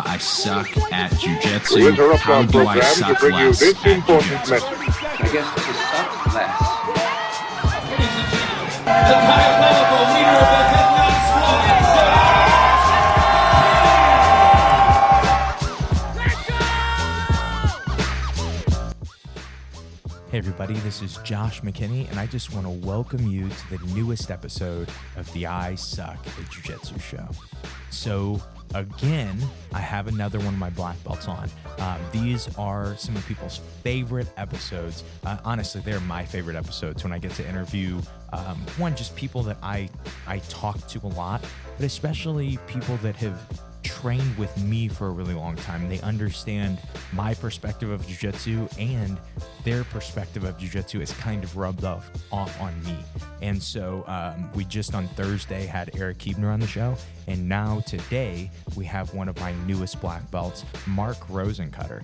I suck at jiu-jitsu. How do I suck less at jiu-jitsu? I guess to suck less. Ladies and gentlemen, the diabolical leader of the head knot squad. Hey everybody, this is Josh Mckinney, and I just want to welcome you to the newest episode of the I Suck at Jiu-Jitsu show. So again, I have another one of my black belts on. These are some of people's favorite episodes. Honestly, they're my favorite episodes when I get to interview, just people that I talk to a lot, but especially people that have trained with me for a really long time. They understand my perspective of jiu-jitsu, and their perspective of jiu-jitsu is kind of rubbed off on me. And so we just on Thursday had Eric Keebner on the show, and now today we have one of my newest black belts, Mark Rosenkoetter.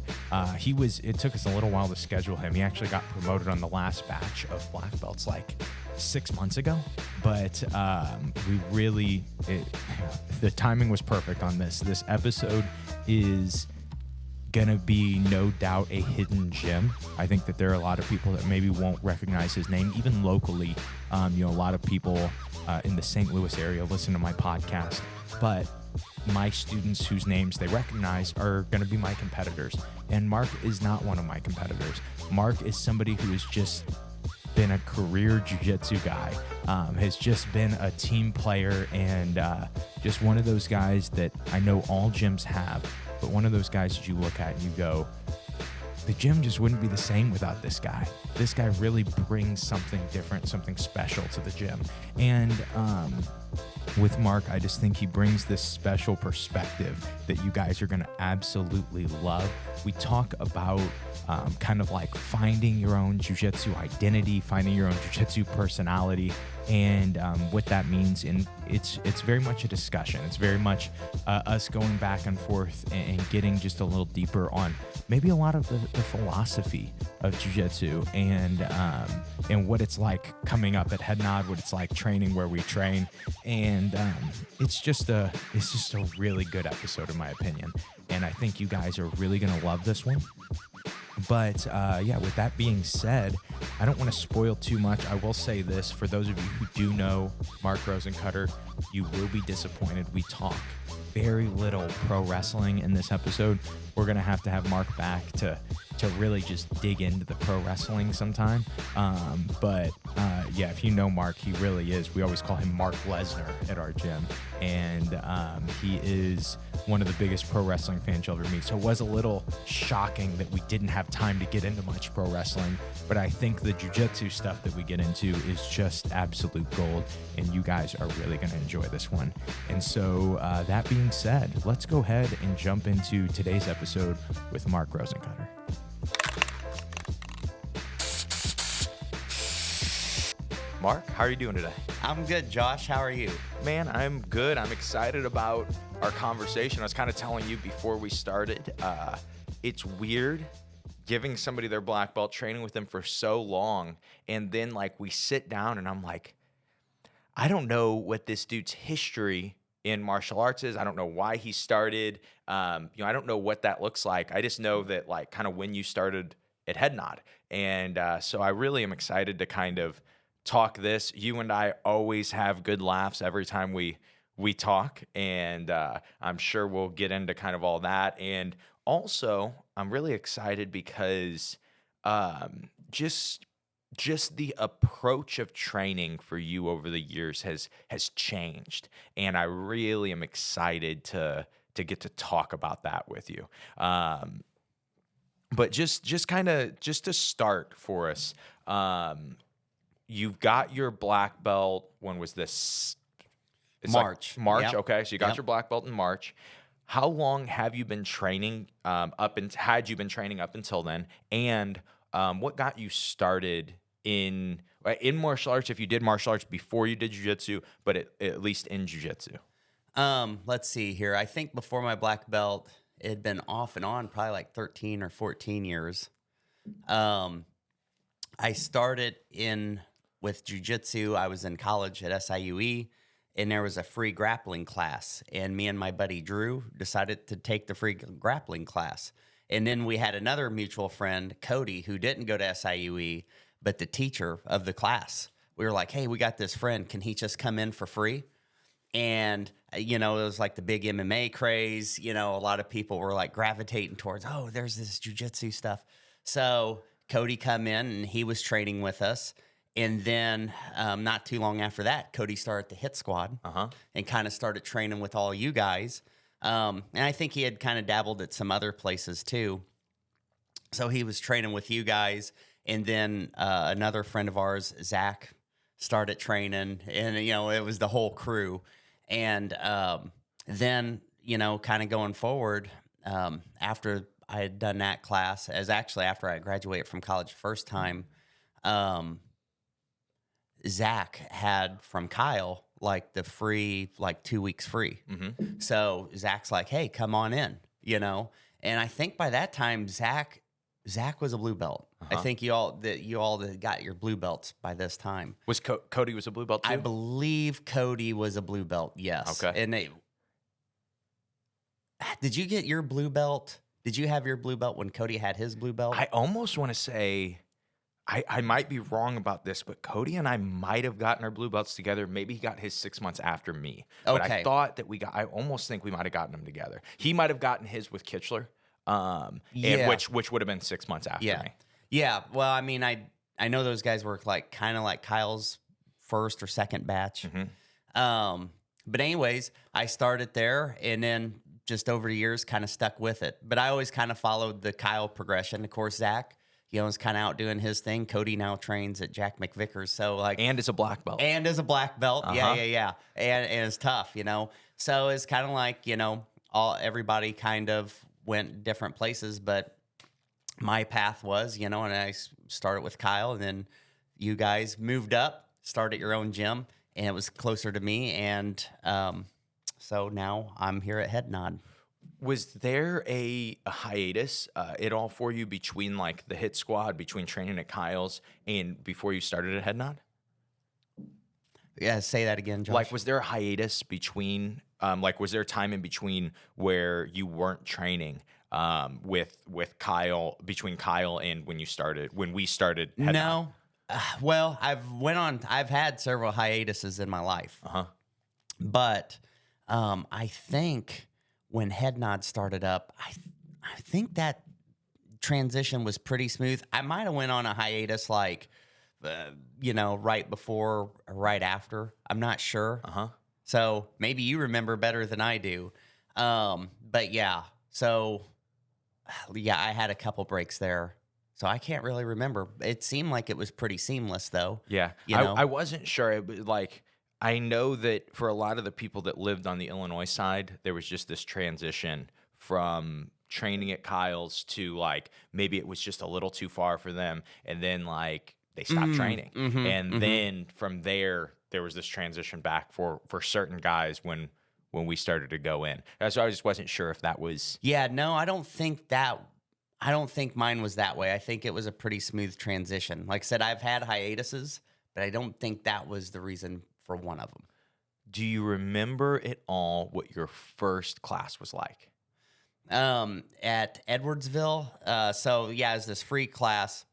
It took us a little while to schedule him. He actually got promoted on the last batch of black belts like 6 months ago, but the timing was perfect on this. This episode is gonna be no doubt a hidden gem. I think that there are a lot of people that maybe won't recognize his name, even locally. A lot of people in the St. Louis area listen to my podcast, but my students whose names they recognize are going to be my competitors. And Mark is not one of my competitors. Mark is somebody who has just been a career jiu-jitsu guy, has just been a team player, and just one of those guys that I know all gyms have, but one of those guys that you look at and you go, the gym just wouldn't be the same without this guy. This guy really brings something different, something special to the gym. And with Mark, I just think he brings this special perspective that you guys are going to absolutely love. We talk about kind of like finding your own jiu-jitsu identity, finding your own jiu-jitsu personality, and what that means. And it's very much a discussion. It's very much us going back and forth and getting just a little deeper on maybe a lot of the philosophy of jiu-jitsu and what it's like coming up at Head Nod, what it's like training where we train. And it's just a really good episode in my opinion. And I think you guys are really going to love this one. But with that being said, I don't want to spoil too much. I will say this, for those of you who do know Mark Rosenkoetter, you will be disappointed. We talk very little pro wrestling in this episode. We're going to have Mark back to really just dig into the pro wrestling sometime. If you know Mark, he really is. We always call him Mark Lesnar at our gym. And he is one of the biggest pro wrestling fans you'll ever meet. So it was a little shocking that we didn't have time to get into much pro wrestling. But I think the jiu-jitsu stuff that we get into is just absolute gold. And you guys are really going to enjoy this one. And so that being said, let's go ahead and jump into today's episode with Mark Rosenkoetter. Mark, how are you doing today? I'm good, Josh. How are you? Man, I'm good. I'm excited about our conversation. I was kind of telling you before we started, it's weird giving somebody their black belt, training with them for so long, and then like we sit down and I'm like, I don't know what this dude's history in martial arts is. I don't know why he started. I don't know what that looks like. I just know that like kind of when you started at Head Nod. And so I really am excited to kind of talk this. You and I always have good laughs every time we talk, and I'm sure we'll get into kind of all that. And also, I'm really excited because just the approach of training for you over the years has changed, and I really am excited to get to talk about that with you. But just to start for us, you've got your black belt. When was this? It's March. Like March. Yep. Okay, so you got Yep. your black belt in March. How long have you been training? Had you been training up until then? And what got you started in martial arts? If you did martial arts before you did jiu-jitsu, but at least in jiu-jitsu. Let's see here. I think before my black belt, it had been off and on probably like 13 or 14 years. I started with jiu-jitsu. I was in college at SIUE, and there was a free grappling class. And me and my buddy Drew decided to take the free grappling class. And then we had another mutual friend, Cody, who didn't go to SIUE, but the teacher of the class. We were like, hey, we got this friend. Can he just come in for free? And, it was like the big MMA craze. A lot of people were like gravitating towards, oh, there's this jiu-jitsu stuff. So Cody come in and he was training with us. And then not too long after that, Cody started the hit squad and kind of started training with all you guys. And I think he had kind of dabbled at some other places too. So he was training with you guys. And then another friend of ours, Zach, started training. And, it was the whole crew. And then, kind of going forward, after I had done that class, after I graduated from college first time, Zach had from Kyle like the free, like 2 weeks free. So Zach's like, hey, come on in, And I think by that time, Zach was a blue belt. I think you all got your blue belts by this time. Was Cody was a blue belt too? I believe Cody was a blue belt. Yes. Okay. And did you get your blue belt? Did you have your blue belt when Cody had his blue belt? I almost want to say, I might be wrong about this, but Cody and I might have gotten our blue belts together. Maybe he got his 6 months after me. But Okay. I thought that I almost think we might have gotten them together. He might have gotten his with Kitchler, and which would have been 6 months after me. Yeah. Well, I mean, I know those guys were like kind of like Kyle's first or second batch. But anyways, I started there and then just over the years kind of stuck with it. But I always kind of followed the Kyle progression. Of course, Zach, is kind of out doing his thing. Cody now trains at Jack McVicker's. So like, And is a black belt. Yeah. And it's tough, So it's kind of like, everybody kind of went different places, but my path was, and I started with Kyle, and then you guys moved up, started your own gym, and it was closer to me. And so now I'm here at Head Nod. Was there a hiatus at all for you between like the hit squad, between training at Kyle's and before you started at Head Nod? Yeah, say that again, Josh. Like, was there a hiatus between, was there a time in between where you weren't training with Kyle, between Kyle and when we started Head Nod? Well, I've had several hiatuses in my life. But I think when Head Nod started up, I think that transition was pretty smooth. I might have went on a hiatus right before or right after. I'm not sure. So maybe you remember better than I do. But yeah, so yeah, I had a couple breaks there. So I can't really remember. It seemed like it was pretty seamless though. Yeah. I wasn't sure. I know that for a lot of the people that lived on the Illinois side, there was just this transition from training at Kyle's to like maybe it was just a little too far for them, and then like they stopped training, and then from there was this transition back for certain guys when we started to go in. So I just wasn't sure if that was. Yeah, no, I don't think mine was that way. I think it was a pretty smooth transition. Like I said, I've had hiatuses, but I don't think that was the reason for one of them. Do you remember at all what your first class was like? At Edwardsville. So yeah, it was this free class,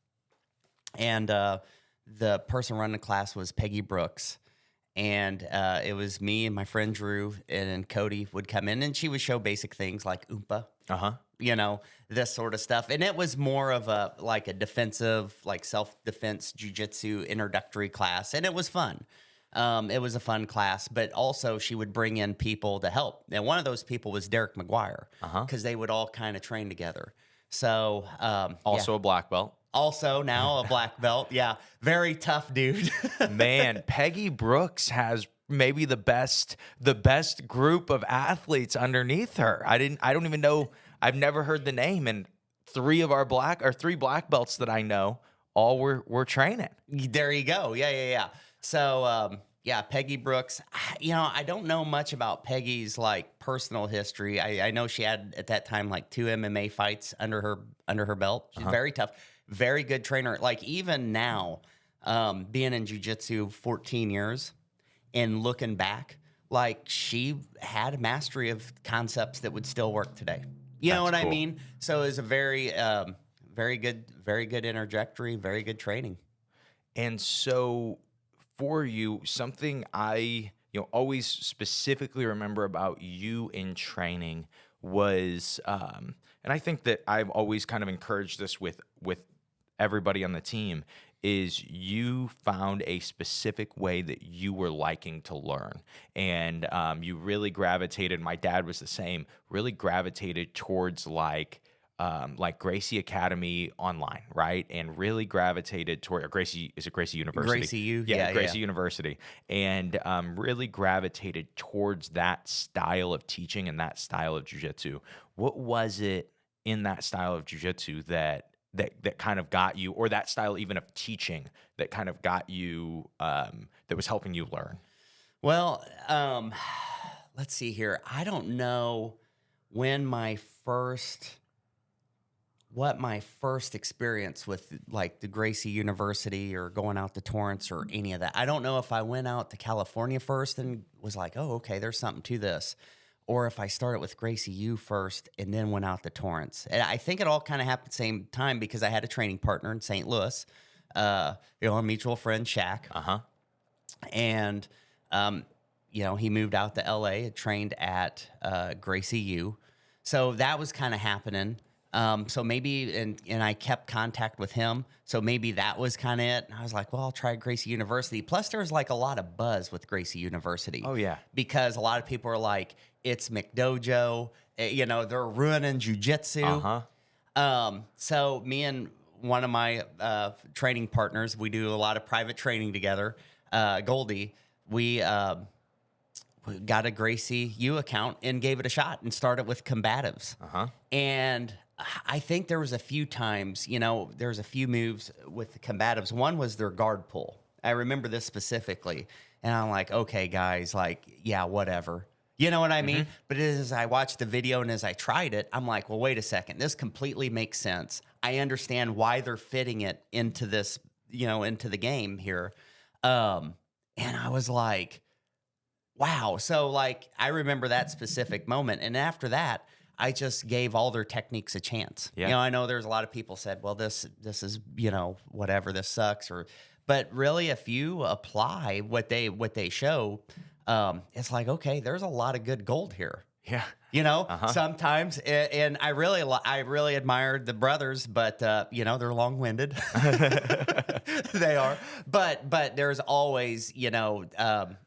and the person running the class was Peggy Brooks, and it was me and my friend Drew, and Cody would come in, and she would show basic things like Oompa, this sort of stuff, and it was more of a defensive, like self-defense jiu-jitsu introductory class, and it was fun. It was a fun class, but also she would bring in people to help. And one of those people was Derek McGuire, because they would all kind of train together. So also a black belt. Also now a black belt. Yeah, very tough dude. Man, Peggy Brooks has maybe the best group of athletes underneath her. I don't even know. I've never heard the name, and three black belts that I know all were training. There you go. Yeah. So, Peggy Brooks, I don't know much about Peggy's like personal history. I know she had at that time like 2 MMA fights under her belt. She's very tough, very good trainer. Like even now, being in jiu-jitsu 14 years and looking back, like she had a mastery of concepts that would still work today. You know what I mean? So it was a very good interjectory, very good training. And so for you, something I always specifically remember about you in training was, and I think that I've always kind of encouraged this with everybody on the team, is you found a specific way that you were liking to learn. And you really gravitated, my dad was the same, really gravitated towards like Gracie Academy online, right? And really gravitated toward Gracie University? Gracie U? Yeah, Gracie University. And really gravitated towards that style of teaching and that style of jiu-jitsu. What was it in that style of jiu-jitsu that kind of got you, or that style even of teaching that kind of got you, that was helping you learn? Well, let's see here. I don't know what my first experience with like the Gracie University or going out to Torrance or any of that. I don't know if I went out to California first and was like, oh, okay, there's something to this. Or if I started with Gracie U first and then went out to Torrance. And I think it all kind of happened at the same time because I had a training partner in St. Louis, a mutual friend, Shaq. And, he moved out to LA, had trained at Gracie U. So that was kind of happening. So maybe, and I kept contact with him. So maybe that was kind of it. And I was like, well, I'll try Gracie University. Plus there was like a lot of buzz with Gracie University. Oh yeah. Because a lot of people are like, it's McDojo, they're ruining jiu-jitsu. So me and one of my training partners, we do a lot of private training together. Goldie, we got a Gracie U account and gave it a shot and started with combatives. And I think there was a few times, there's a few moves with the combatives. One was their guard pull. I remember this specifically. And I'm like, okay, guys, like, yeah, whatever. You know what I mean? But as I watched the video and as I tried it, I'm like, well, wait a second. This completely makes sense. I understand why they're fitting it into this, into the game here. And I was like, wow. So like, I remember that specific moment. And after that, I just gave all their techniques a chance. Yeah. I know there's a lot of people said, well, this is, whatever, this sucks. But really, if you apply what they show, it's like, okay, there's a lot of good gold here. Yeah. Sometimes, and I really admired the brothers, but they're long-winded. They are, but there's always,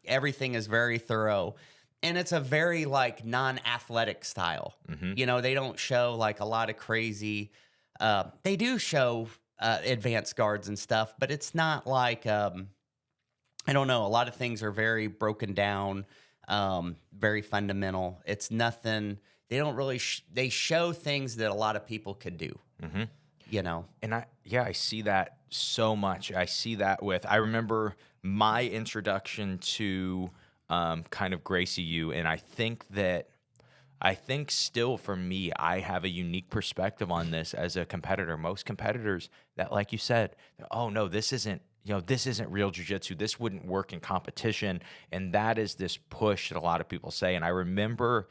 everything is very thorough. And it's a very like non-athletic style. They don't show like a lot of crazy. They do show advanced guards and stuff, but it's not like I don't know. A lot of things are very broken down, very fundamental. It's nothing. They don't really. They show things that a lot of people could do. And I see that so much. I see that I remember my introduction to kind of Gracie U, and I think still for me, I have a unique perspective on this as a competitor. Most competitors that, like you said, oh no, this isn't real jiu-jitsu. This wouldn't work in competition. And that is this push that a lot of people say. And I remember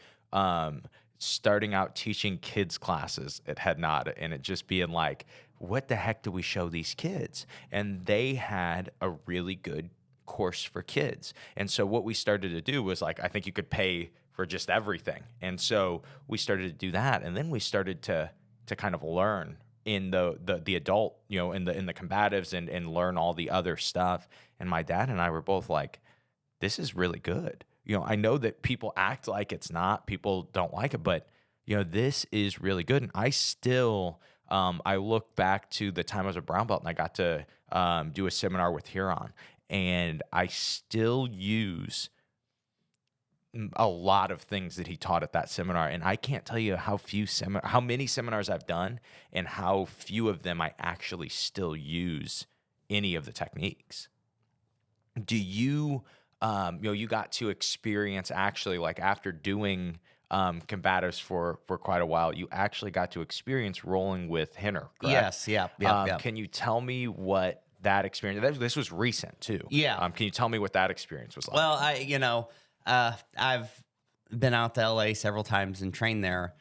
starting out teaching kids classes at Head Nod, and it just being like, what the heck do we show these kids? And they had a really good course for kids. And so what we started to do was like, I think you could pay for just everything. And so we started to do that. And then we started to kind of learn in the adult, in the combatives and learn all the other stuff. And my dad and I were both like, this is really good. I know that people act like it's not, people don't like it, but this is really good. And I still, I look back to the time I was a brown belt and I got to do a seminar with Huron, and I still use a lot of things that he taught at that seminar. And I can't tell you how many seminars I've done and how few of them I actually still use any of the techniques. Do you, you got to experience actually, like after doing combatives for quite a while, you actually got to experience rolling with Henner, correct? Yes. Yeah. Can you tell me what that experience, this was recent too. Yeah. Can you tell me what that experience was like? Well, I've been out to LA several times and trained there.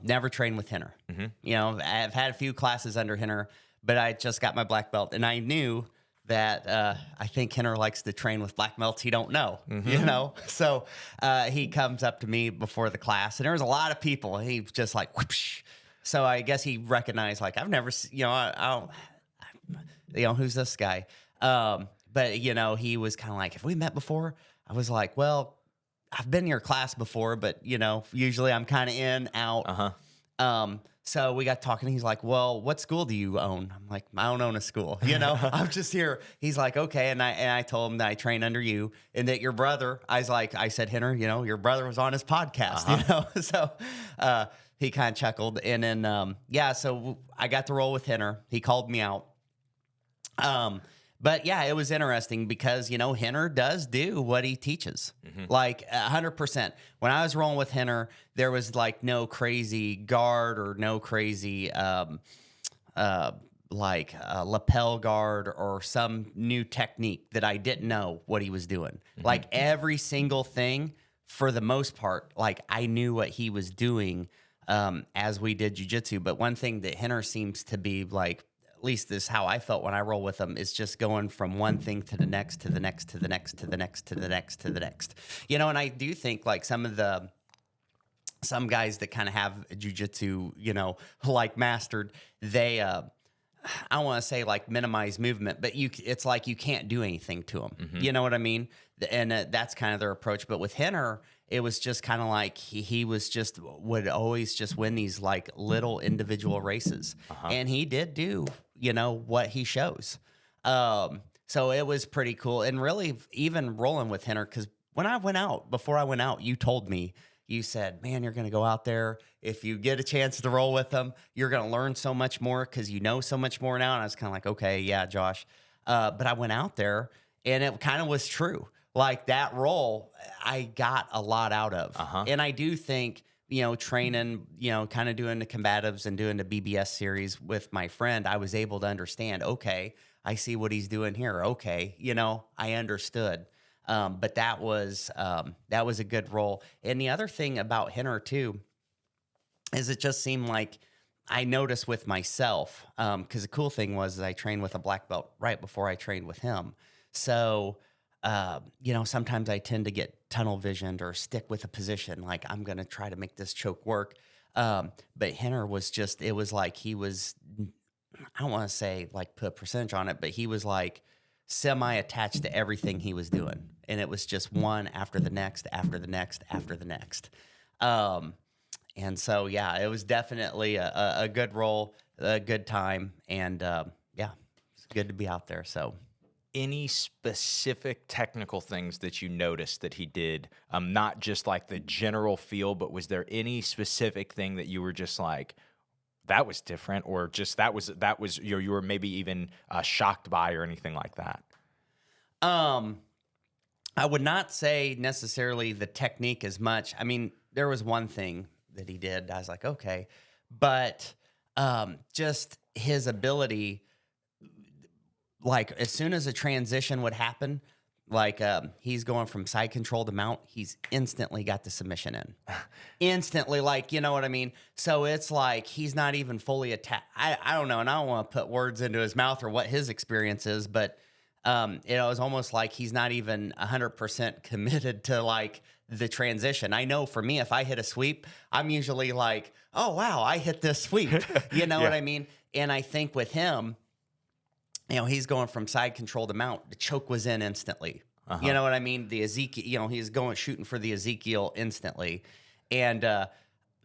Never trained with Henner. You know, I've had a few classes under Henner, but I just got my black belt, and I knew that I think Henner likes to train with black belts he don't know, you know? So he comes up to me before the class, and there was a lot of people, and he's just like, whoosh. So I guess he recognized, like, I've never, you know, I don't, who's this guy? But, you know, he was kind of like, have we met before? I was like, well, I've been in your class before, but, you know, usually I'm kind of in, out. So we got talking. He's like, well, what school do you own? I'm like, I don't own a school. You know, I'm just here. He's like, okay. And I told him that I train under you and that your brother, I said, Henner, you know, your brother was on his podcast, you know? So he kind of chuckled. And then, so I got to roll with Henner. He called me out. But yeah, it was interesting because, you know, Henner does do what he teaches, like 100%. When I was rolling with Henner, there was like no crazy guard or no crazy lapel guard or some new technique that I didn't know what he was doing. Like every single thing, for the most part, like I knew what he was doing as we did jiu-jitsu. But one thing that Henner seems to be like, at least this is how I felt when I roll with them, is just going from one thing to the next, to the next, to the next, to the next, to the next, to the next. You know, and I do think like some guys that kind of have jiu-jitsu, you know, like mastered, they, I don't want to say like minimize movement, but it's like you can't do anything to them. You know what I mean? And that's kind of their approach. But with Henner, it was just kind of like he would always just win these like little individual races. And he did do, you know, what he shows. So it was pretty cool. And really even rolling with Henner, because before I went out, you told me, you said, man, you're going to go out there. If you get a chance to roll with them, you're going to learn so much more because you know so much more now. And I was kind of like, okay, yeah, Josh. But I went out there and it kind of was true. Like that role, I got a lot out of. And I do think, you know, training, you know, kind of doing the combatives and doing the BBS series with my friend, I was able to understand, okay, I see what he's doing here. Okay, you know, I understood. But that was a good role. And the other thing about Henner too is it just seemed like I noticed with myself, because the cool thing was I trained with a black belt right before I trained with him. So, you know, sometimes I tend to get tunnel visioned or stick with a position. Like I'm going to try to make this choke work. But Henner was just, it was like he was, I don't want to say like put a percentage on it, but he was like semi-attached to everything he was doing. And it was just one after the next, after the next, after the next. And so, yeah, it was definitely a good role, a good time. And yeah, it's good to be out there. So. Any specific technical things that you noticed that he did, not just like the general feel, but was there any specific thing that you were just like, that was different, or just that was you were maybe even shocked by, or anything like that? I would not say necessarily the technique as much. I mean, there was one thing that he did. I was like, okay, but just his ability. Like as soon as a transition would happen, like he's going from side control to mount, he's instantly got the submission in. Instantly, like, you know what I mean? So it's like he's not even fully attached. I don't know, and I don't want to put words into his mouth or what his experience is, but it was almost like he's not even 100% committed to like the transition. I know for me, if I hit a sweep, I'm usually like, oh, wow, I hit this sweep. You know what I mean? And I think with him, you know, he's going from side control to mount. The choke was in instantly. You know what I mean? The Ezekiel, you know, he's shooting for the Ezekiel instantly. And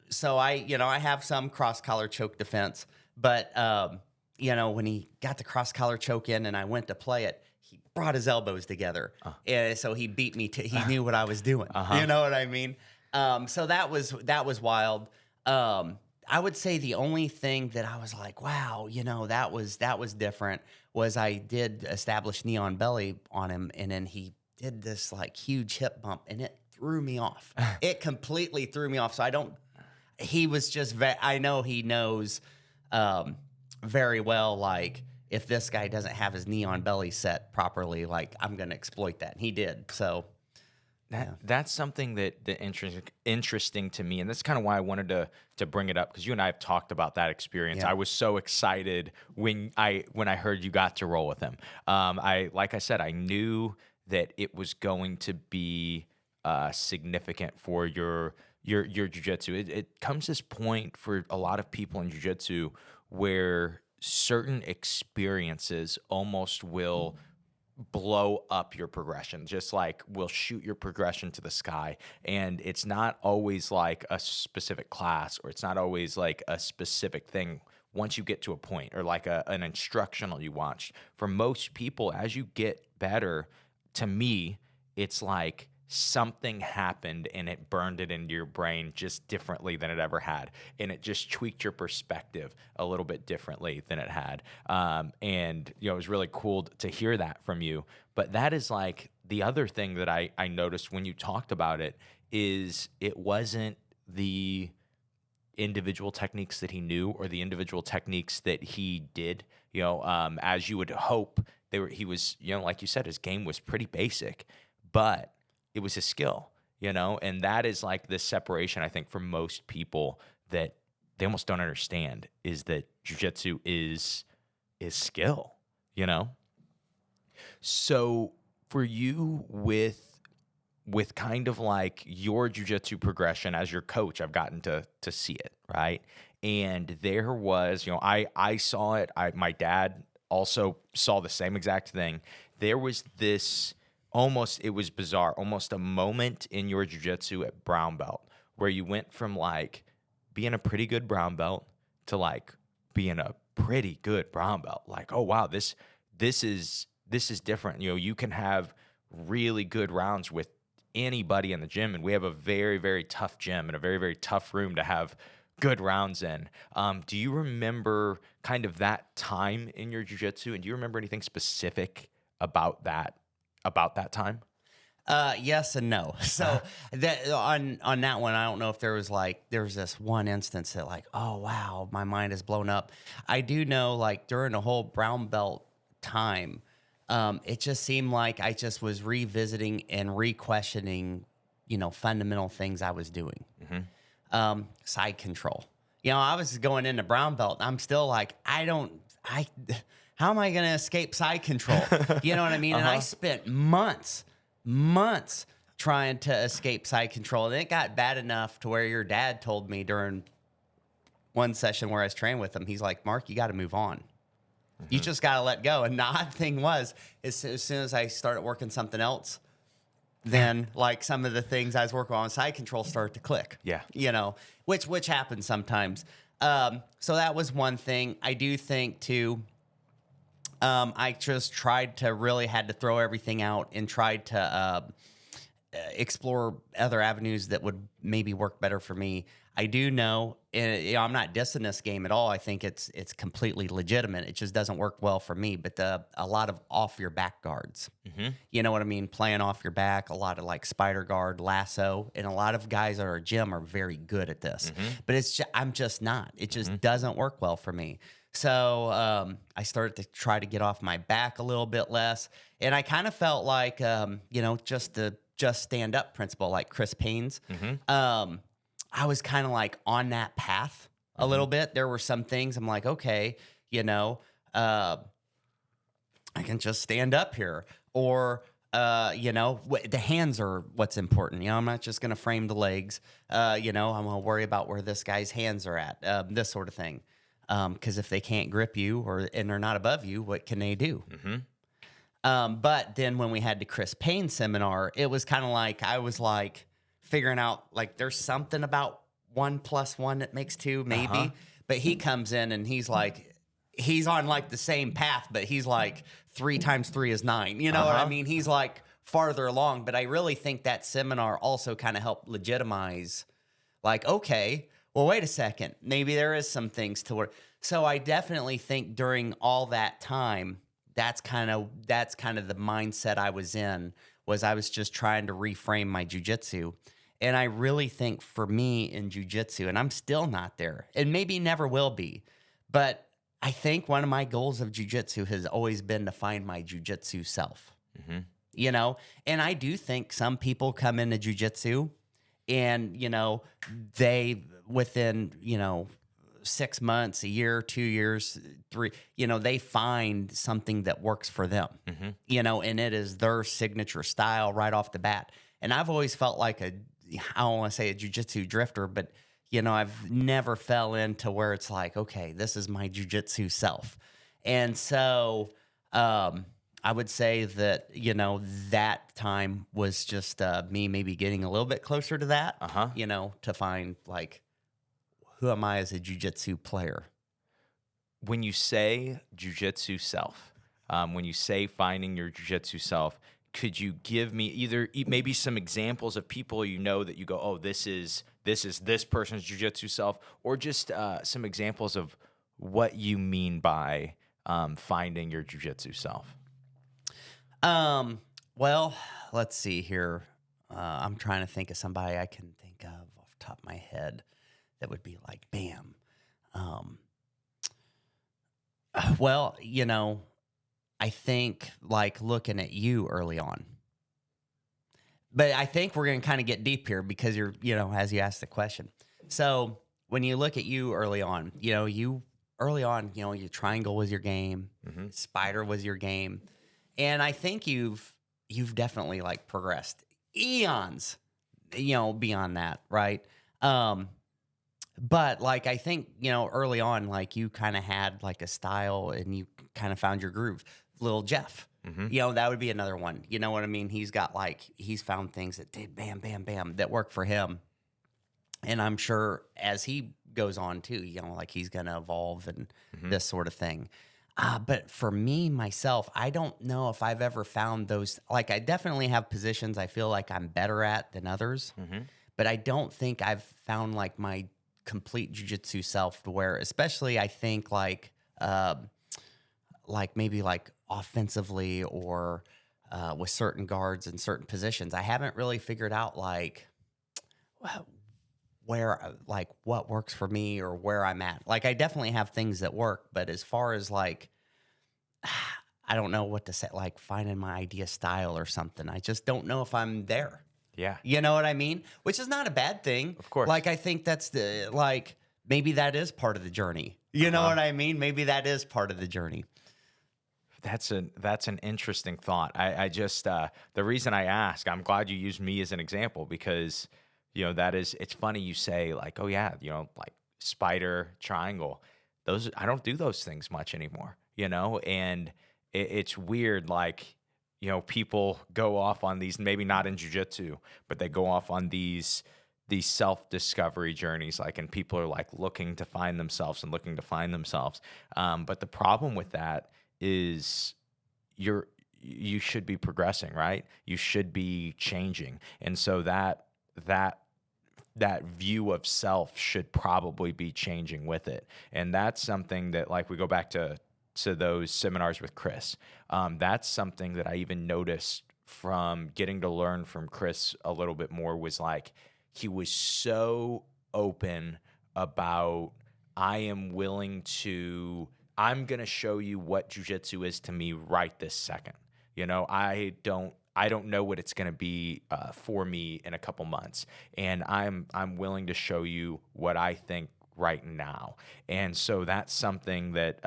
so I have some cross collar choke defense, but, you know, when he got the cross collar choke in and I went to play it, he brought his elbows together. And so he beat me he knew what I was doing. You know what I mean? So that was wild. I would say the only thing that I was like, wow, you know, that was different was I did establish knee on belly on him, and then he did this like huge hip bump, and it threw me off. It completely threw me off. So he was just, I know he knows very well, like if this guy doesn't have his knee on belly set properly, like I'm going to exploit that. And he did. So That's something that interesting to me, and that's kind of why I wanted to bring it up, because you and I have talked about that experience. Yeah. I was so excited when I heard you got to roll with him. Like I said, I knew that it was going to be significant for your jiu-jitsu. It comes this point for a lot of people in jiu-jitsu where certain experiences almost will blow up your progression, just like will shoot your progression to the sky. And it's not always like a specific class, or it's not always like a specific thing once you get to a point, or like an instructional you watched. For most people, as you get better, to me, it's like something happened and it burned it into your brain just differently than it ever had. And it just tweaked your perspective a little bit differently than it had. And, it was really cool to hear that from you. But that is like the other thing that I noticed when you talked about it, is it wasn't the individual techniques that he knew or the individual techniques that he did, as you would hope. He was, like you said, his game was pretty basic, but it was his skill, and that is like this separation, I think, for most people that they almost don't understand, is that jiu-jitsu is skill, So for you, with kind of like your jiu-jitsu progression as your coach, I've gotten to see it, right? And there was, I saw it. My dad also saw the same exact thing. There was this it was bizarre, almost a moment in your jiu-jitsu at brown belt where you went from like being a pretty good brown belt to like being a pretty good brown belt. Like, oh wow, this is different. You can have really good rounds with anybody in the gym, and we have a very, very tough gym and a very, very tough room to have good rounds in. Do you remember kind of that time in your jiu-jitsu, and do you remember anything specific about that time? Yes and no. So that on that one, I don't know if there was this one instance that like, oh wow, my mind is blown up. I do know like during the whole brown belt time, it just seemed like I just was revisiting and re-questioning, fundamental things I was doing. Mm-hmm. Side control. I was going into brown belt. I'm still like, how am I going to escape side control? You know what I mean? And I spent months trying to escape side control. And it got bad enough to where your dad told me during one session where I was training with him, he's like, Mark, you got to move on. Mm-hmm. You just got to let go. And the odd thing was, as soon as I started working something else, then like some of the things I was working on side control started to click. Yeah. Which happens sometimes. So that was one thing. I do think too, I just had to throw everything out and tried to explore other avenues that would maybe work better for me. I do know, I'm not dissing this game at all. I think it's completely legitimate. It just doesn't work well for me. But a lot of off your back guards, mm-hmm. You know what I mean? Playing off your back, a lot of like spider guard, lasso, and a lot of guys at our gym are very good at this. Mm-hmm. But I'm just not. It just mm-hmm. doesn't work well for me. So I started to try to get off my back a little bit less, and I kind of felt like just the stand up principle, like Chris Payne's. Mm-hmm. I was kind of like on that path a mm-hmm. little bit. There were some things I'm like, okay, I can just stand up here, or the hands are what's important. I'm not just going to frame the legs. I'm going to worry about where this guy's hands are at, this sort of thing. Because if they can't grip you and they're not above you, what can they do? Mm-hmm. But then when we had the Chris Payne seminar, it was kind of like I was like figuring out like there's something about 1 + 1 that makes 2, maybe. Uh-huh. But he comes in and he's like, he's on like the same path, but he's like 3 × 3 is 9. You know uh-huh. what I mean? He's like farther along. But I really think that seminar also kind of helped legitimize, like, okay, well, wait a second. Maybe there is some things to work. So I definitely think during all that time, that's kind of the mindset I was in, was I was just trying to reframe my jiu-jitsu. And I really think for me in jiu-jitsu, and I'm still not there, and maybe never will be, but I think one of my goals of jiu-jitsu has always been to find my jiu-jitsu self. Mm-hmm. you know? And I do think some people come into jiu-jitsu and, you know, they within, you know, 6 months, a year, 2 years, 3, you know, they find something that works for them, you know, and it is their signature style right off the bat. And I've always felt like I don't want to say a jiu-jitsu drifter, but, you know, I've never fell into where it's like, okay, this is my jiu-jitsu self. And so I would say that, you know, that time was just me maybe getting a little bit closer to that, you know, to find like, who am I as a jiu-jitsu player? When you say jiu-jitsu self, when you say finding your jiu-jitsu self, could you give me maybe some examples of people you know that you go, oh, this is this person's jiu-jitsu self, or just some examples of what you mean by finding your jiu-jitsu self? Well, let's see here. I'm trying to think of somebody I can think of off the top of my head that would be like, bam. Well, you know, I think like looking at you early on. But I think we're going to kind of get deep here because you're, you know, as you asked the question. So when you look at you early on, you know, your triangle was your game, spider was your game. And I think you've definitely like progressed eons, you know, beyond that, right? But like, I think, you know, early on, like you kind of had like a style and you kind of found your groove. Little Jeff, you know, that would be another one. You know what I mean? He's found things that did bam, bam, bam that worked for him. And I'm sure as he goes on too, you know, like he's going to evolve and this sort of thing. But for me, myself, I don't know if I've ever found those. Like, I definitely have positions I feel like I'm better at than others. But I don't think I've found like my complete jiu-jitsu self to where, especially I think like maybe like offensively or with certain guards and certain positions, I haven't really figured out like where, like what works for me or where I'm at. Like I definitely have things that work, but as far as like, I don't know what to say, like finding my idea style or something. I just don't know if I'm there. Yeah. You know what I mean? Which is not a bad thing. Of course. Like, I think that's maybe that is part of the journey. You know what I mean? Maybe that is part of the journey. That's an interesting thought. I just, the reason I ask, I'm glad you used me as an example because, you know, it's funny you say like, oh yeah, you know, like spider, triangle, I don't do those things much anymore, you know? And it's weird. Like, you know, people go off on these, maybe not in jiu-jitsu, but they go off on these self-discovery journeys, like, and people are like looking to find themselves. But the problem with that is you should be progressing, right? You should be changing. And so that view of self should probably be changing with it. And that's something that, like, we go back to those seminars with Chris. That's something that I even noticed from getting to learn from Chris a little bit more, was like, he was so open about, I'm going to show you what jiu-jitsu is to me right this second. You know, I don't know what it's going to be for me in a couple months. And I'm willing to show you what I think right now. And so that's something that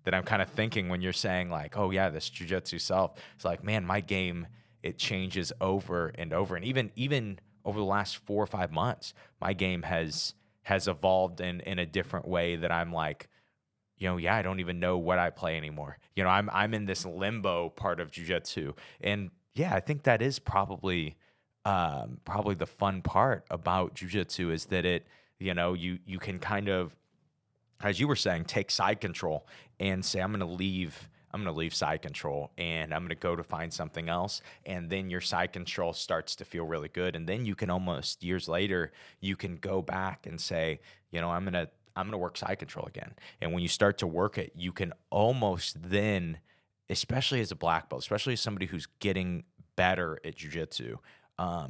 I'm kind of thinking when you're saying like, oh yeah, this jiu-jitsu self. It's like, man, my game, it changes over and over. And even over the last 4 or 5 months, my game has evolved in a different way that I'm like, you know, yeah, I don't even know what I play anymore. You know, I'm in this limbo part of jiu-jitsu. And yeah, I think that is probably the fun part about jiu-jitsu, is that it, you know, you can kind of, as you were saying, take side control and say, I'm going to leave side control and I'm going to go to find something else. And then your side control starts to feel really good. And then you can almost years later, you can go back and say, you know, I'm going to work side control again. And when you start to work it, you can almost then, especially as a black belt, especially as somebody who's getting better at jiu-jitsu,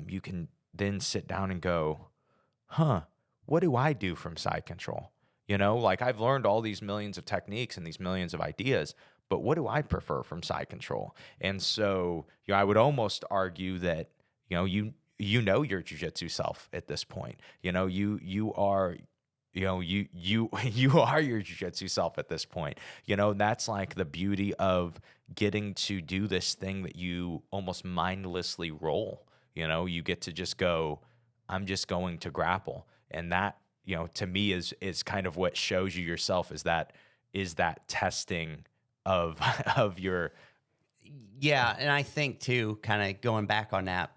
you can then sit down and go, what do I do from side control? You know, like, I've learned all these millions of techniques and these millions of ideas, but what do I prefer from side control? And so, I would almost argue that, you know your jiu-jitsu self at this point. You are, you are your jiu-jitsu self at this point. That's like the beauty of getting to do this thing that you almost mindlessly roll. You get to just go, I'm just going to grapple. And that, to me is kind of what shows you yourself, is that testing of your. Yeah. And I think too, kind of going back on that,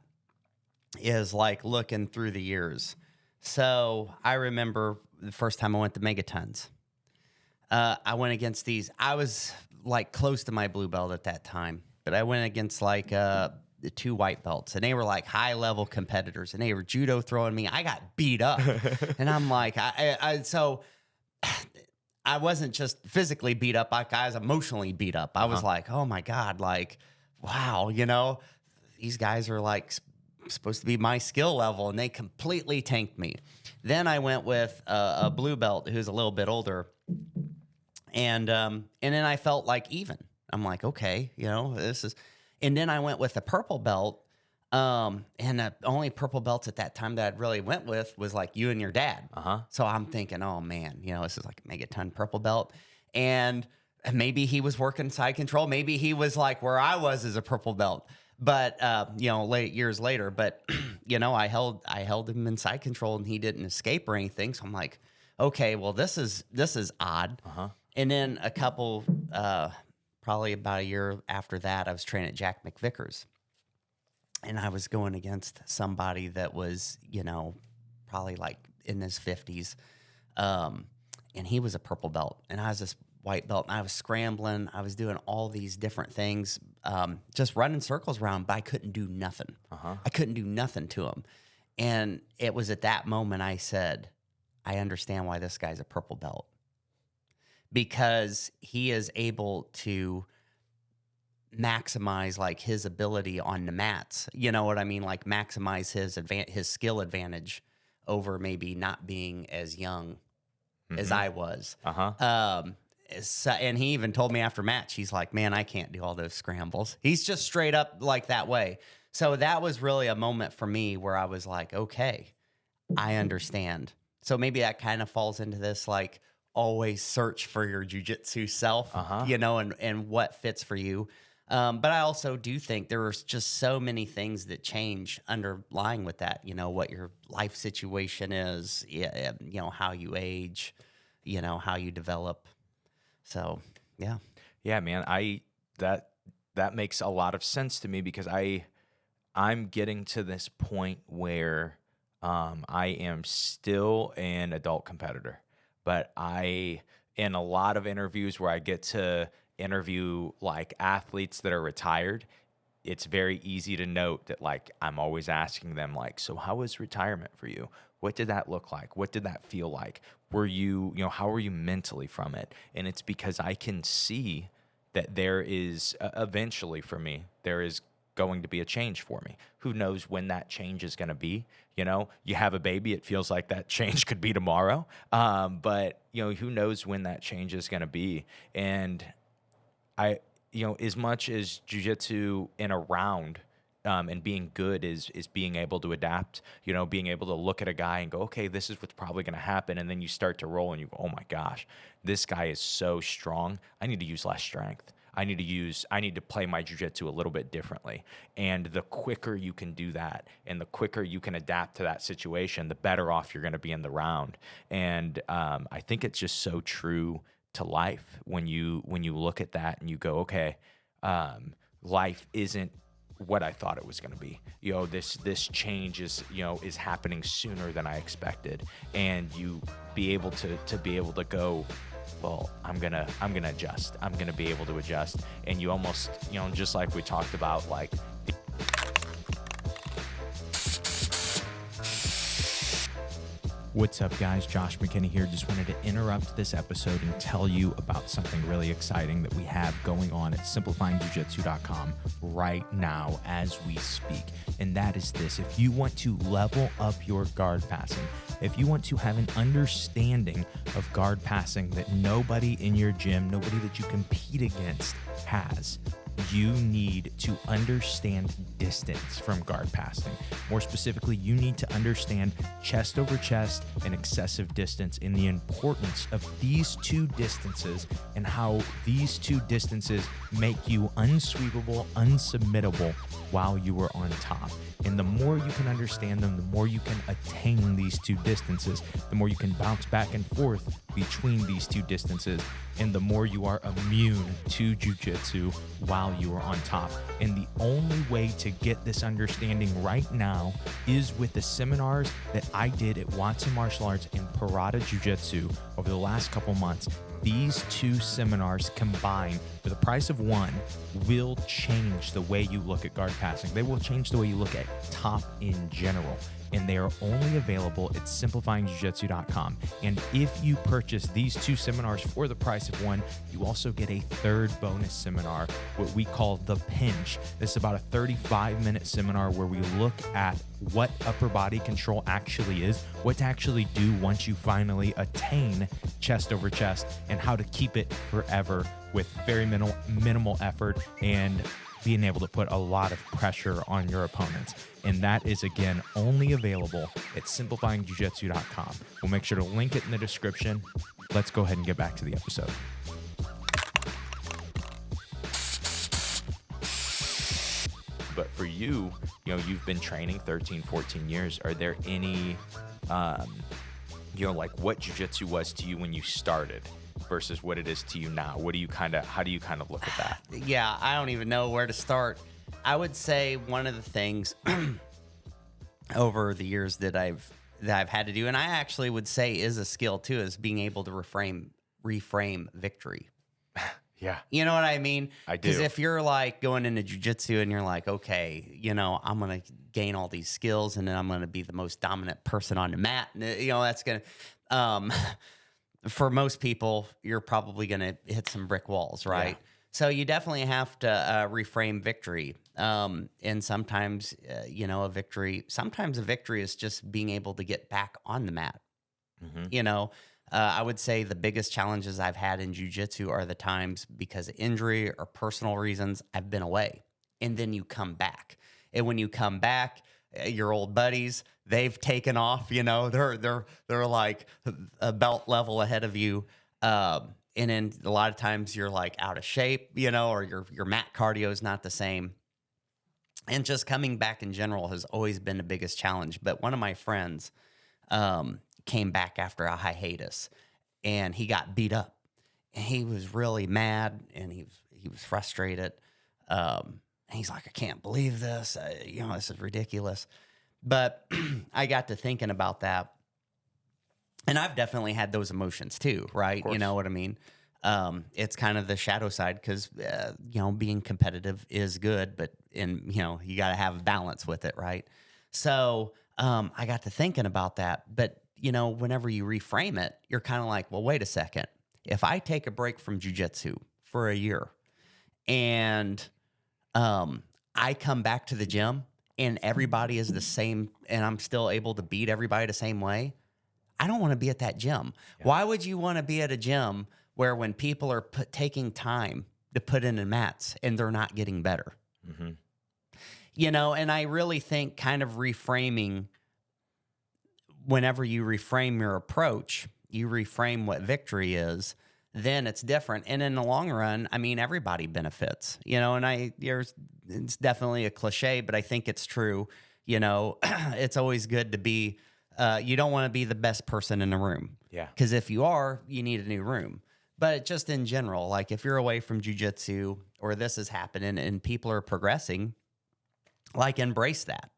is like looking through the years. So I remember the first time I went to Megatons. I went against these. I was like close to my blue belt at that time, but I went against like the 2 white belts, and they were like high level competitors, and they were judo throwing me. I got beat up, and I'm like, so I wasn't just physically beat up. I was emotionally beat up. I was like, oh my God, like, wow, these guys are like supposed to be my skill level, and they completely tanked me. Then I went with a blue belt who's a little bit older, and then I felt like even. I'm like, okay, this is. And then I went with a purple belt, and the only purple belts at that time that I really went with was like you and your dad. So I'm thinking, oh man, this is like a megaton purple belt, and maybe he was working side control, maybe he was like where I was as a purple belt. But years later, but I held him in side control, and he didn't escape or anything. So I'm like, okay, well this is odd. And then a couple, probably about a year after that, I was training at Jack McVicker's, and I was going against somebody that was probably like in his 50s, and he was a purple belt, and I was this white belt, and I was scrambling. I was doing all these different things, just running circles around, but I couldn't do nothing. I couldn't do nothing to him. And it was at that moment I said, I understand why this guy's a purple belt, because he is able to maximize like his ability on the mats. You know what I mean? Like maximize his skill advantage over maybe not being as young as I was. So, and he even told me after match, he's like, man, I can't do all those scrambles. He's just straight up like that way. So that was really a moment for me where I was like, okay, I understand. So maybe that kind of falls into this, like always search for your jiu-jitsu self, and what fits for you. But I also do think there are just so many things that change underlying with that, what your life situation is, how you age, how you develop. So, yeah. Yeah, man, that makes a lot of sense to me, because I'm getting to this point where I am still an adult competitor, but in a lot of interviews where I get to interview like athletes that are retired, it's very easy to note that like I'm always asking them like, so how was retirement for you? What did that look like? What did that feel like? Were you, how were you mentally from it? And it's because I can see that there is eventually for me, there is going to be a change for me. Who knows when that change is going to be? You have a baby, it feels like that change could be tomorrow. But who knows when that change is going to be? And as much as jiu-jitsu in a round and being good is being able to adapt, being able to look at a guy and go, okay, this is what's probably going to happen. And then you start to roll and you go, oh my gosh, this guy is so strong. I need to use less strength. I need to play my jiu-jitsu a little bit differently. And the quicker you can do that and the quicker you can adapt to that situation, the better off you're going to be in the round. And I think it's just so true to life when you look at that and you go, okay, life isn't what I thought it was going to be. This change is happening sooner than I expected. And you be able to go, well, I'm gonna adjust. I'm gonna be able to adjust. And you almost, just like we talked about, like What's up, guys? Josh Mckinney here. Just wanted to interrupt this episode and tell you about something really exciting that we have going on at simplifyingjujitsu.com right now as we speak. And that is this. If you want to level up your guard passing, if you want to have an understanding of guard passing that nobody in your gym, nobody that you compete against has, you need to understand distance from guard passing. More specifically, you need to understand chest over chest and excessive distance and the importance of these two distances and how these two distances make you unsweepable, unsubmittable while you are on top. And the more you can understand them, the more you can attain these two distances, the more you can bounce back and forth between these two distances, and the more you are immune to jiu-jitsu while you are on top. And the only way to get this understanding right now is with the seminars that I did at Watson Martial Arts and Parada Jiu-Jitsu over the last couple months. These two seminars combined for the price of one will change the way you look at guard passing. They will change the way you look at top in general. And they are only available at simplifyingjujitsu.com. And if you purchase these two seminars for the price of one, you also get a third bonus seminar, what we call the Pinch. This is about a 35-minute seminar where we look at what upper body control actually is, what to actually do once you finally attain chest over chest, and how to keep it forever with very minimal effort and being able to put a lot of pressure on your opponents. And that is, again, only available at simplifyingjujitsu.com. We'll make sure to link it in the description. Let's go ahead and get back to the episode. But for you, you've been training 13, 14 years. Are there any, like what jiu-jitsu was to you when you started versus what it is to you now? How do you kind of look at that? Yeah, I don't even know where to start. I would say one of the things over the years that I've had to do, and I actually would say is a skill too, is being able to reframe victory. Yeah. You know what I mean? I do. Because if you're like going into jiu-jitsu and you're like, okay, I'm going to gain all these skills and then I'm going to be the most dominant person on the mat. And, that's going to, for most people, you're probably going to hit some brick walls, right? Yeah. So you definitely have to reframe victory. And sometimes, sometimes a victory is just being able to get back on the mat. Mm-hmm. I would say the biggest challenges I've had in jiu-jitsu are the times because of injury or personal reasons I've been away. And then you come back. And when you come back, your old buddies, they've taken off, they're like a belt level ahead of you. And then a lot of times you're like out of shape, or your mat cardio is not the same. And just coming back in general has always been the biggest challenge. But one of my friends came back after a hiatus and he got beat up and he was really mad and he was frustrated. And he's like, I can't believe this. This is ridiculous. But I got to thinking about that. And I've definitely had those emotions too, right? You know what I mean? It's kind of the shadow side because, being competitive is good, but you got to have balance with it, right? So I got to thinking about that. But, whenever you reframe it, you're kind of like, well, wait a second. If I take a break from jiu-jitsu for a year and I come back to the gym and everybody is the same and I'm still able to beat everybody the same way, I don't want to be at that gym. Yeah. Why would you want to be at a gym where when people are taking time to put in the mats and they're not getting better? Mm-hmm. And I really think kind of reframing, whenever you reframe your approach, you reframe what victory is, then it's different. And in the long run, I mean, everybody benefits, and it's definitely a cliche, but I think it's true. It's always good to be, you don't want to be the best person in the room. Yeah. Because if you are, you need a new room. But just in general, like if you're away from jiu-jitsu or this is happening and people are progressing, like embrace that.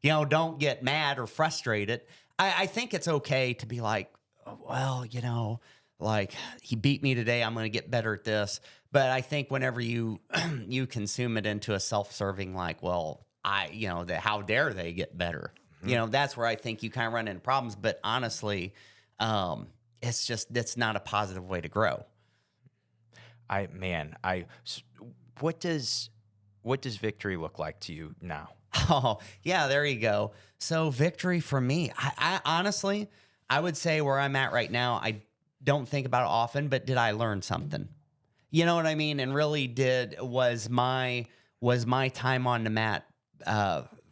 Don't get mad or frustrated. I think it's okay to be like, oh, well, like he beat me today, I'm going to get better at this. But I think whenever you consume it into a self-serving, like, well, how dare they get better? You know, that's where I think you kind of run into problems. But honestly, that's not a positive way to grow. What does victory look like to you now? Oh, yeah, there you go. So victory for me, I honestly, I would say where I'm at right now, I don't think about it often, but did I learn something? You know what I mean? And really was my time on the mat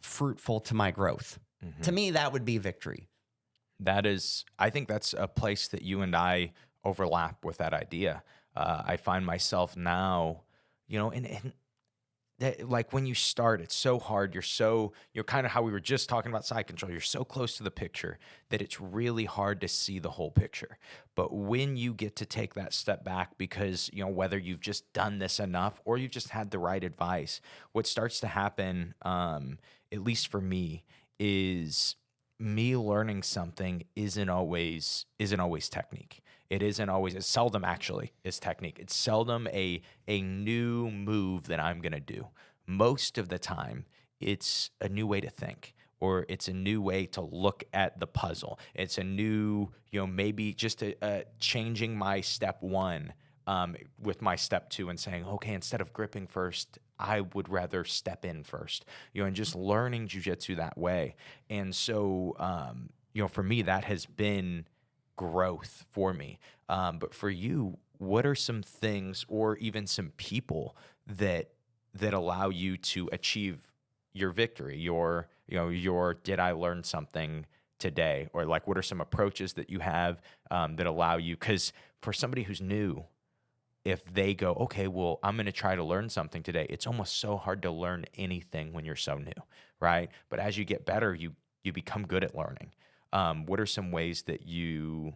fruitful to my growth? To me, that would be victory. I think that's a place that you and I overlap with that idea. I find myself now, you know, and that, like when you start, it's so hard. You're kind of how we were just talking about side control. You're so close to the picture that it's really hard to see the whole picture. But when you get to take that step back, because, you know, whether you've just done this enough or you've just had the right advice, what starts to happen, at least for me, is me learning something isn't always technique. It's seldom actually is technique. It's seldom a new move that I'm going to do. Most of the time, it's a new way to think, or it's a new way to look at the puzzle. It's a new, you know, maybe just changing my step one with my step two and saying, okay, instead of gripping first, I would rather step in first, you know, and just learning jiu-jitsu that way. And so, you know, for me, that has been growth for me. But for you, what are some things or even some people that allow you to achieve your victory, your did I learn something today? Or like, what are some approaches that you have that allow you? Because for somebody who's new, if they go, okay, well, I'm going to try to learn something today, it's almost so hard to learn anything when you're so new, right? But as you get better, you become good at learning. What are some ways that you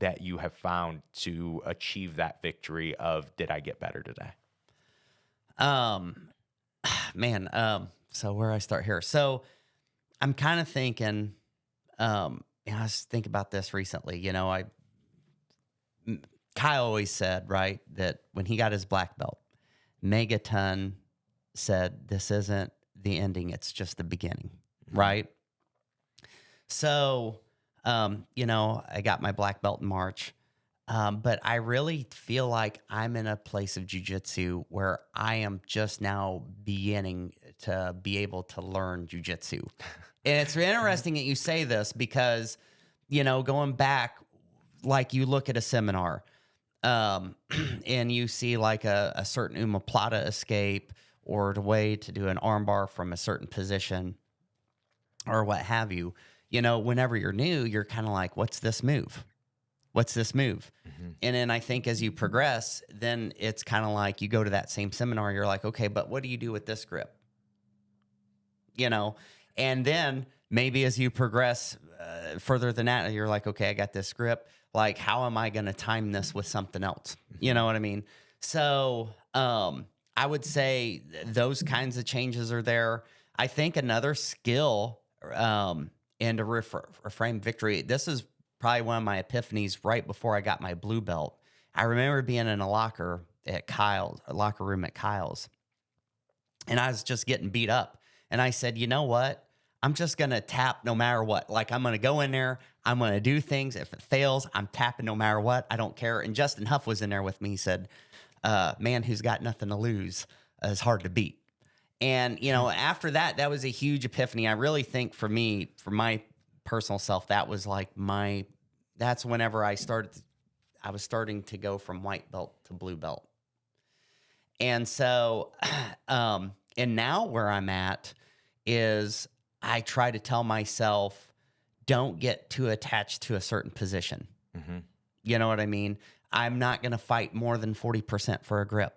have found to achieve that victory of, did I get better today? So where I start here. So I'm kind of thinking, I was thinking about this recently, you know, Kyle always said, right, that when he got his black belt, Megaton said, this isn't the ending, it's just the beginning, right? So, you know, I got my black belt in March, but I really feel like I'm in a place of jiu-jitsu where I am just now beginning to be able to learn jiu-jitsu. And it's interesting that you say this because, you know, going back, like you look at a seminar, and you see like a certain omoplata escape or the way to do an armbar from a certain position or what have you. You know, whenever you're new, you're kind of like, what's this move? What's this move? And then I think as you progress, then it's kind of like you go to that same seminar, you're like, okay, but what do you do with this grip? You know, and then maybe as you progress further than that, you're like, okay, I got this grip. Like, how am I going to time this with something else? You know what I mean? So I would say those kinds of changes are there. I think another skill in the Reframe Victory, this is probably one of my epiphanies right before I got my blue belt. I remember being in a locker room at Kyle's, and I was just getting beat up. And I said, you know what? I'm just going to tap no matter what. Like, I'm going to go in there. I'm going to do things. If it fails, I'm tapping no matter what. I don't care. And Justin Huff was in there with me. He said, man who's got nothing to lose is hard to beat. And, you know, after that, that was a huge epiphany. I really think for me, for my personal self, that was like that's whenever I was starting to go from white belt to blue belt. And so, and now where I'm at is I try to tell myself, don't get too attached to a certain position. You know what I mean? I'm not going to fight more than 40% for a grip.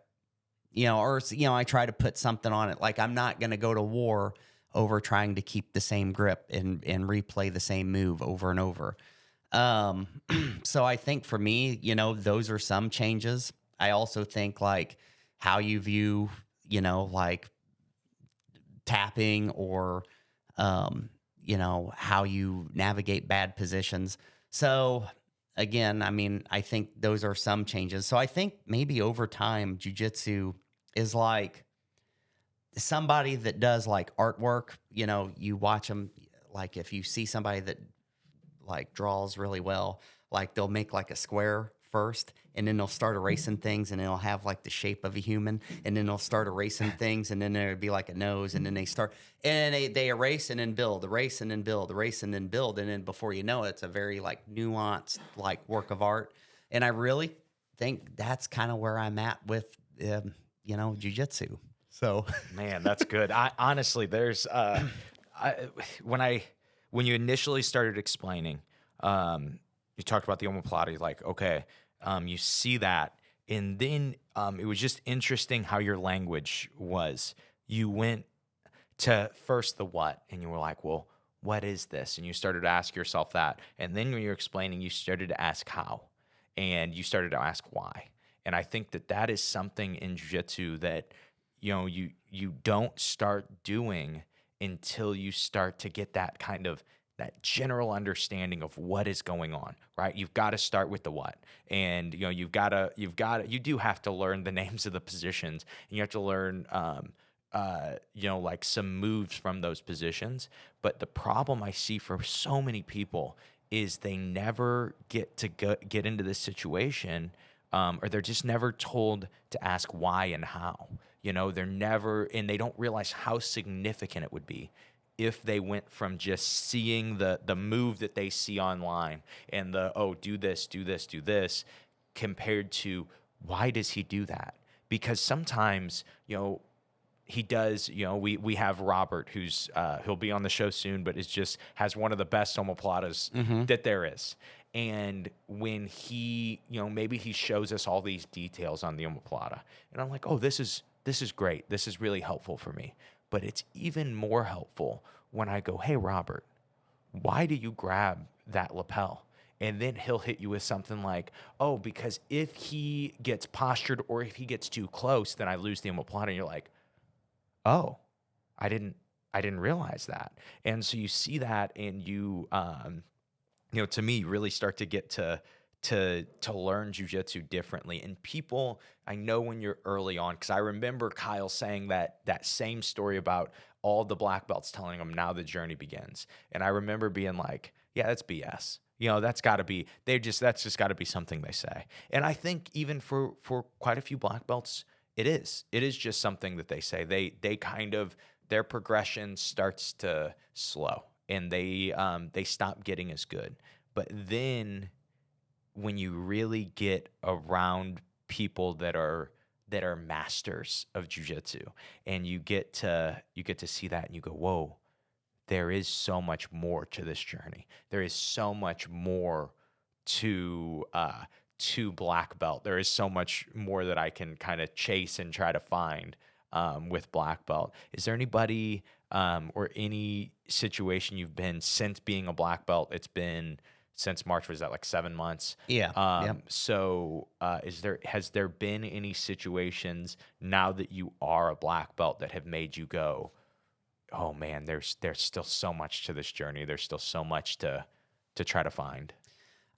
You know, or, you know, I try to put something on it. Like, I'm not going to go to war over trying to keep the same grip and replay the same move over and over. So I think for me, you know, those are some changes. I also think like how you view, you know, like tapping or, you know, how you navigate bad positions. So again, I mean, I think those are some changes. So I think maybe over time, jiu-jitsu is like somebody that does like artwork. You know, you watch them, like if you see somebody that like draws really well, like they'll make like a square first, and then they'll start erasing things, and it'll have like the shape of a human, and then they'll start erasing things, and then there'll be like a nose, and then they start, and they erase and then build, erase and then build, erase and then build, and then before you know it, it's a very like nuanced like work of art. And I really think that's kind of where I'm at with jiu-jitsu. So Man, that's good. I honestly, there's when you initially started explaining, you talked about the omoplata, like, okay, you see that, and then it was just interesting how your language was. You went to first the what, and you were like, well, what is this? And you started to ask yourself that, and then when you're explaining, you started to ask how, and you started to ask why. And I think that is something in jiu-jitsu that you don't start doing until you start to get that kind of that general understanding of what is going on, right? You've got to start with the what, and you do have to learn the names of the positions, and you have to learn like some moves from those positions. But the problem I see for so many people is they never get to get into this situation, or they're just never told to ask why and how. They're never, and they don't realize how significant it would be if they went from just seeing the move that they see online and do this, compared to why does he do that? Because sometimes, he does, we have Robert, who's, he'll be on the show soon, but has one of the best omoplatas that there is. And when he, maybe he shows us all these details on the omoplata, and I'm like, oh, this is great. This is really helpful for me. But it's even more helpful when I go, hey, Robert, why do you grab that lapel? And then he'll hit you with something like, oh, because if he gets postured or if he gets too close, then I lose the omoplata. And you're like, oh, I didn't realize that. And so you see that, and you, to me, really start to get to learn jiu-jitsu differently. And people, I know when you're early on, because I remember Kyle saying that same story about all the black belts telling him now the journey begins. And I remember being like, yeah, that's BS. That's just got to be something they say. And I think even for quite a few black belts, it is just something that they say. They kind of, their progression starts to slow, and they stop getting as good. But then when you really get around people that are masters of jiu-jitsu, and you get to see that, and you go, whoa, there is so much more to this journey. There is so much more to black belt. There is so much more that I can kind of chase and try to find with black belt. Is there anybody or any situation you've been since being a black belt? It's been since March, was that like 7 months? Yeah. So has there been any situations now that you are a black belt that have made you go, oh man, there's still so much to this journey. There's still so much to try to find.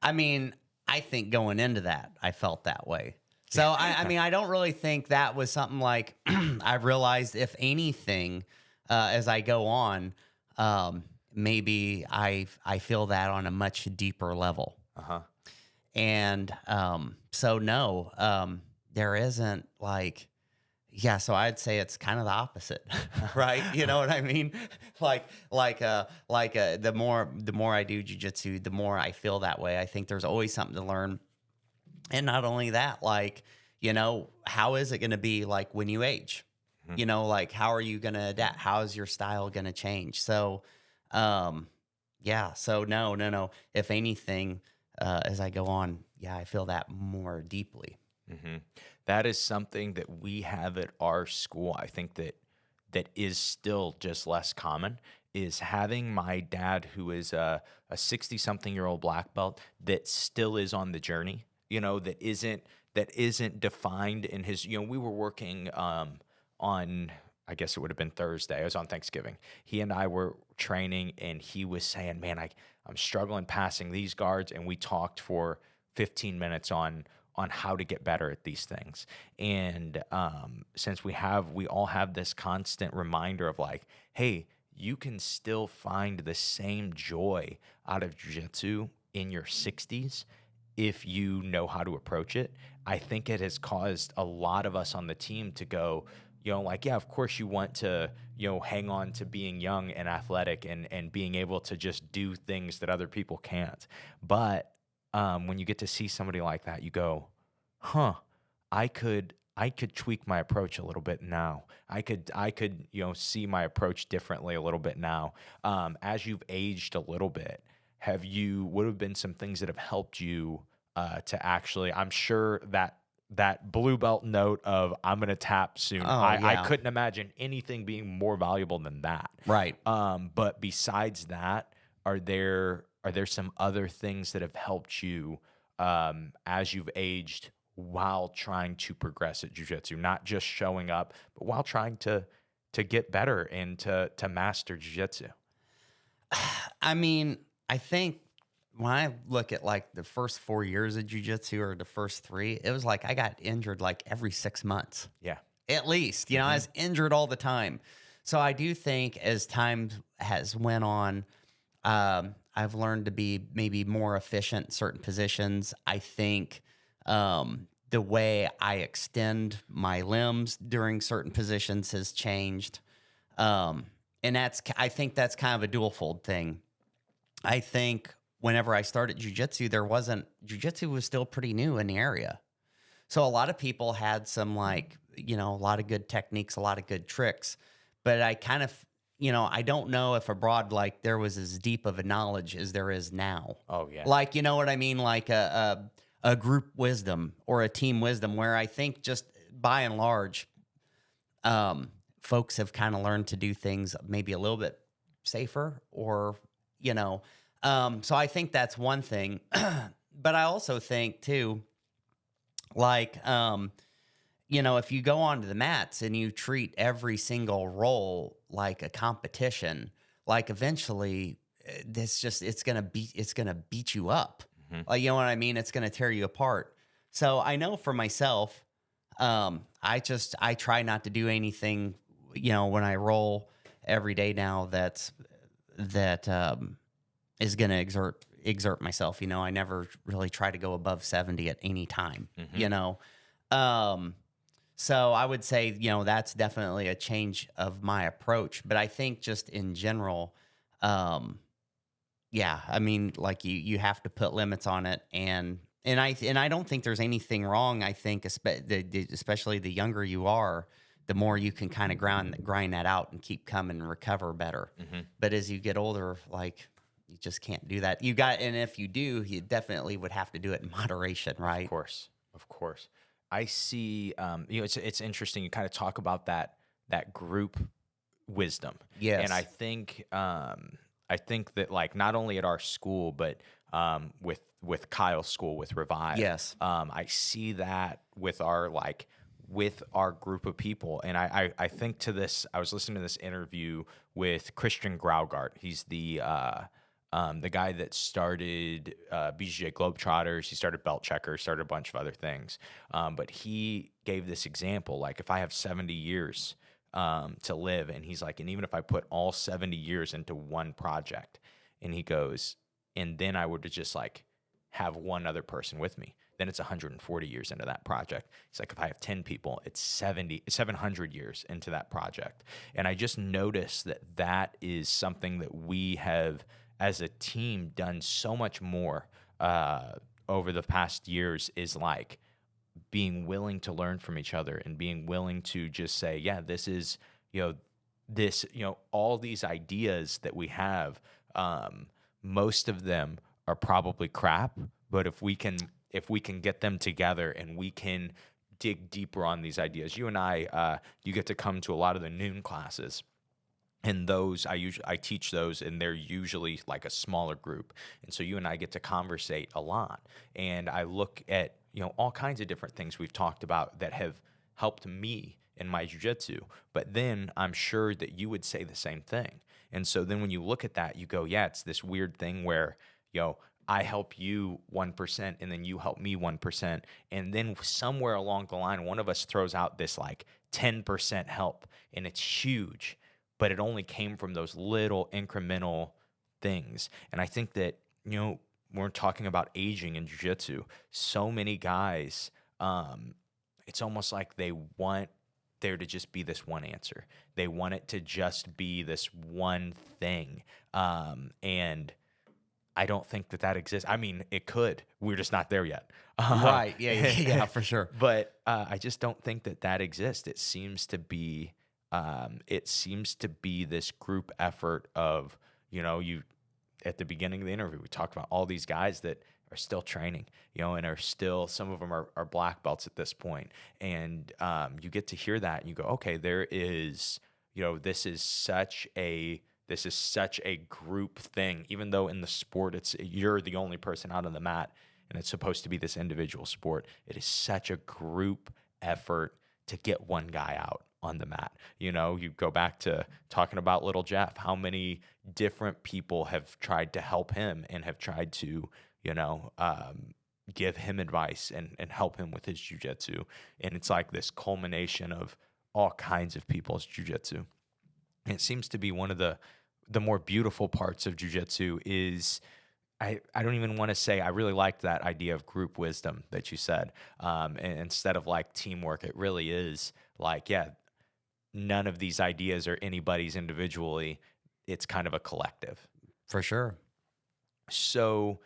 I mean, I think going into that, I felt that way. So I don't really think that was something like I've realized, if anything, as I go on, maybe I feel that on a much deeper level. And so no, there isn't like, yeah. So I'd say it's kind of the opposite, right? You know what I mean? The more I do jiu-jitsu, the more I feel that way. I think there's always something to learn. And not only that, like, how is it going to be like when you age? Like, how are you going to adapt? How is your style going to change? So, yeah. So no. If anything, as I go on, yeah, I feel that more deeply. That is something that we have at our school. I think that is still just less common, is having my dad, who is a 60-something-year-old black belt that still is on the journey, that isn't defined in his, we were working on, I guess it would have been Thursday. It was on Thanksgiving. He and I were training, and he was saying, man, I'm struggling passing these guards. And we talked for 15 minutes on how to get better at these things. And since we all have this constant reminder of like, hey, you can still find the same joy out of jiu-jitsu in your 60s if you know how to approach it. I think it has caused a lot of us on the team to go, like, yeah, of course you want to, hang on to being young and athletic and being able to just do things that other people can't. But when you get to see somebody like that, you go, I could tweak my approach a little bit now. I could see my approach differently a little bit now. As you've aged a little bit, would have been some things that have helped you to actually, I'm sure that blue belt note of I'm going to tap soon. I couldn't imagine anything being more valuable than that. Right. But besides that, are there some other things that have helped you as you've aged while trying to progress at jiu-jitsu, not just showing up, but while trying to get better and to master jiu-jitsu? I mean, I think when I look at like the first 4 years of jiu-jitsu or the first 3, it was like I got injured like every 6 months. Yeah. At least, I was injured all the time. So I do think as time has went on, I've learned to be maybe more efficient in certain positions. I think the way I extend my limbs during certain positions has changed. And I think that's kind of a dual-fold thing. I think whenever I started jiu-jitsu, jiu-jitsu was still pretty new in the area. So a lot of people had some a lot of good techniques, a lot of good tricks, but I kind of, I don't know if abroad, like there was as deep of a knowledge as there is now. Oh yeah. Like, you know what I mean? Like a group wisdom or a team wisdom where I think just by and large, folks have kind of learned to do things maybe a little bit safer or, so I think that's one thing, but I also think too, like, if you go onto the mats and you treat every single roll like a competition, like eventually it's going to beat you up. Like, you know what I mean? It's going to tear you apart. So I know for myself, I try not to do anything, when I roll every day now that is going to exert myself. I never really try to go above 70 at any time, So I would say, that's definitely a change of my approach. But I think just in general, yeah, I mean, like you have to put limits on it. And I don't think there's anything wrong. I think especially the younger you are, the more you can kind of grind that out and keep coming and recover better. But as you get older, like you just can't do that. And if you do, you definitely would have to do it in moderation, right? Of course. I see, it's interesting. You kind of talk about that group wisdom. Yes. And I think that like not only at our school, but with Kyle's school, with Revive. Yes. I see that with our group of people. And I think to this, I was listening to this interview with Christian Graugart. He's the guy that started BJJ Globetrotters. He started Belt Checkers, started a bunch of other things. But he gave this example, like if I have 70 years to live, and he's like, and even if I put all 70 years into one project, and he goes, and then I would just like have one other person with me, then it's 140 years into that project. He's like, if I have 10 people, it's 700 years into that project. And I just noticed that is something that we have, as a team, done so much more over the past years, is like being willing to learn from each other and being willing to just say, yeah, this is, all these ideas that we have, most of them are probably crap, but if we can get them together and we can dig deeper on these ideas, you and I, you get to come to a lot of the noon classes. And those, I teach those, and they're usually like a smaller group. And so you and I get to conversate a lot. And I look at, all kinds of different things we've talked about that have helped me in my jiu-jitsu. But then I'm sure that you would say the same thing. And so then when you look at that, you go, yeah, it's this weird thing where, I help you 1% and then you help me 1%. And then somewhere along the line, one of us throws out this like 10% help, and it's huge. but it only came from those little incremental things. And I think that, we're talking about aging in jiu-jitsu. So many guys, it's almost like they want there to just be this one answer. They want it to just be this one thing. And I don't think that exists. I mean, it could. We're just not there yet. Right. Yeah, for sure. But I just don't think that exists. It seems to be this group effort of, you at the beginning of the interview, we talked about all these guys that are still training, and are still, some of them are black belts at this point. And you get to hear that and you go, okay, there is, this is such a group thing, even though in the sport, you're the only person out on the mat and it's supposed to be this individual sport. It is such a group effort to get one guy out on the mat. You go back to talking about little Jeff, how many different people have tried to help him and have tried to, give him advice and help him with his jiu-jitsu. And it's like this culmination of all kinds of people's jiu-jitsu. And it seems to be one of the more beautiful parts of jiu-jitsu is, I don't even want to say, I really liked that idea of group wisdom that you said. And instead of like teamwork, it really is like, none of these ideas are anybody's individually. It's kind of a collective. For sure. So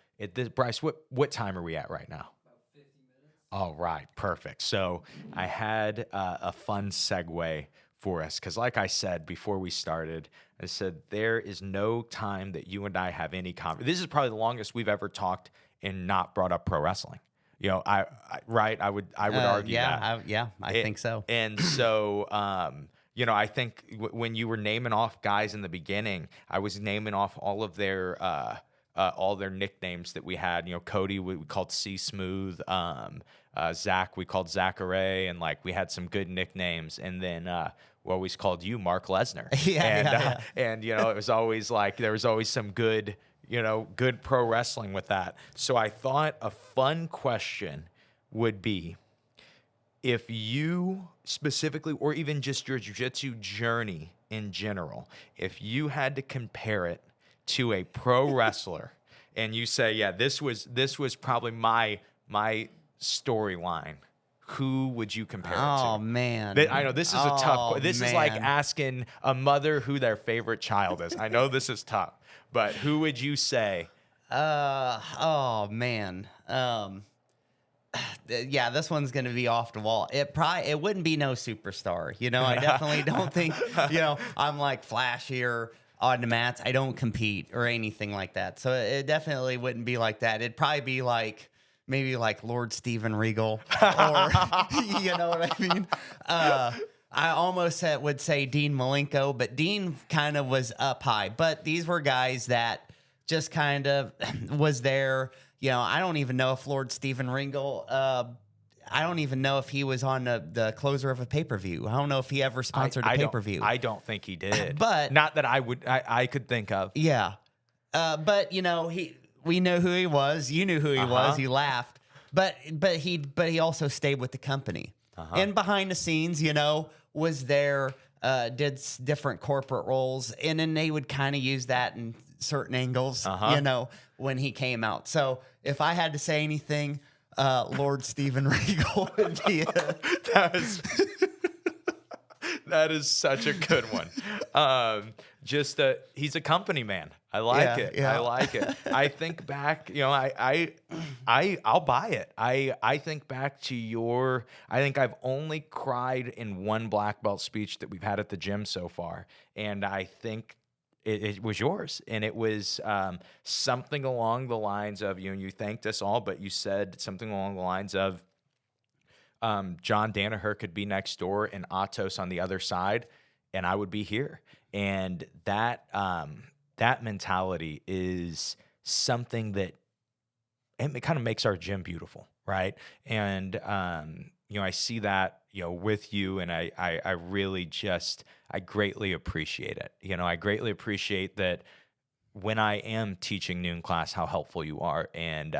Bryce, what time are we at right now? About 50 minutes. All right, perfect. So I had a fun segue for us because, like I said before we started, I said there is no time that you and I have any conversation. This is probably the longest we've ever talked and not brought up pro wrestling. I would argue that. I think so. And so, I think when you were naming off guys in the beginning, I was naming off all their nicknames that we had. Cody we called C Smooth, Zach we called Zachary, and like we had some good nicknames. And then we always called you Mark Lesnar. And it was always like there was always some good pro wrestling with that. So I thought a fun question would be, if you specifically, or even just your jiu-jitsu journey in general, if you had to compare it to a pro wrestler and you say, this was probably my storyline, who would you compare it to? Oh, man. I know this is a tough. This is like asking a mother who their favorite child is. I know this is tough, but who would you say? Oh, man. This one's going to be off the wall. It wouldn't be no superstar. I definitely don't think, I'm like flashier on the mats. I don't compete or anything like that. So it definitely wouldn't be like that. It'd probably be like, maybe like Lord Steven Regal, or you know what I mean? I almost would say Dean Malenko, but Dean kind of was up high. But these were guys that just kind of was there. I don't even know if Lord Steven Regal, I don't even know if he was on the closer of a pay-per-view. I don't know if he ever sponsored a pay-per-view. I don't think he did. But not that I could think of. Yeah. But we know who he was. You knew who he was. He laughed. But he also stayed with the company. And behind the scenes, was there, did different corporate roles, and then they would kind of use that in certain angles, when he came out. So if I had to say anything, Lord Steven Regal would be it. That is such a good one. He's a company man. I like it. Yeah. I like it. I think back, I'll buy it. I think back to I think I've only cried in one black belt speech that we've had at the gym so far. And I think it was yours. And it was something along the lines of, you thanked us all, but you said something along the lines of, John Danaher could be next door and Atos on the other side, and I would be here. And that mentality is something that it kind of makes our gym beautiful, right? And I see that with you, and I really I greatly appreciate it. I greatly appreciate that when I am teaching noon class, how helpful you are. And,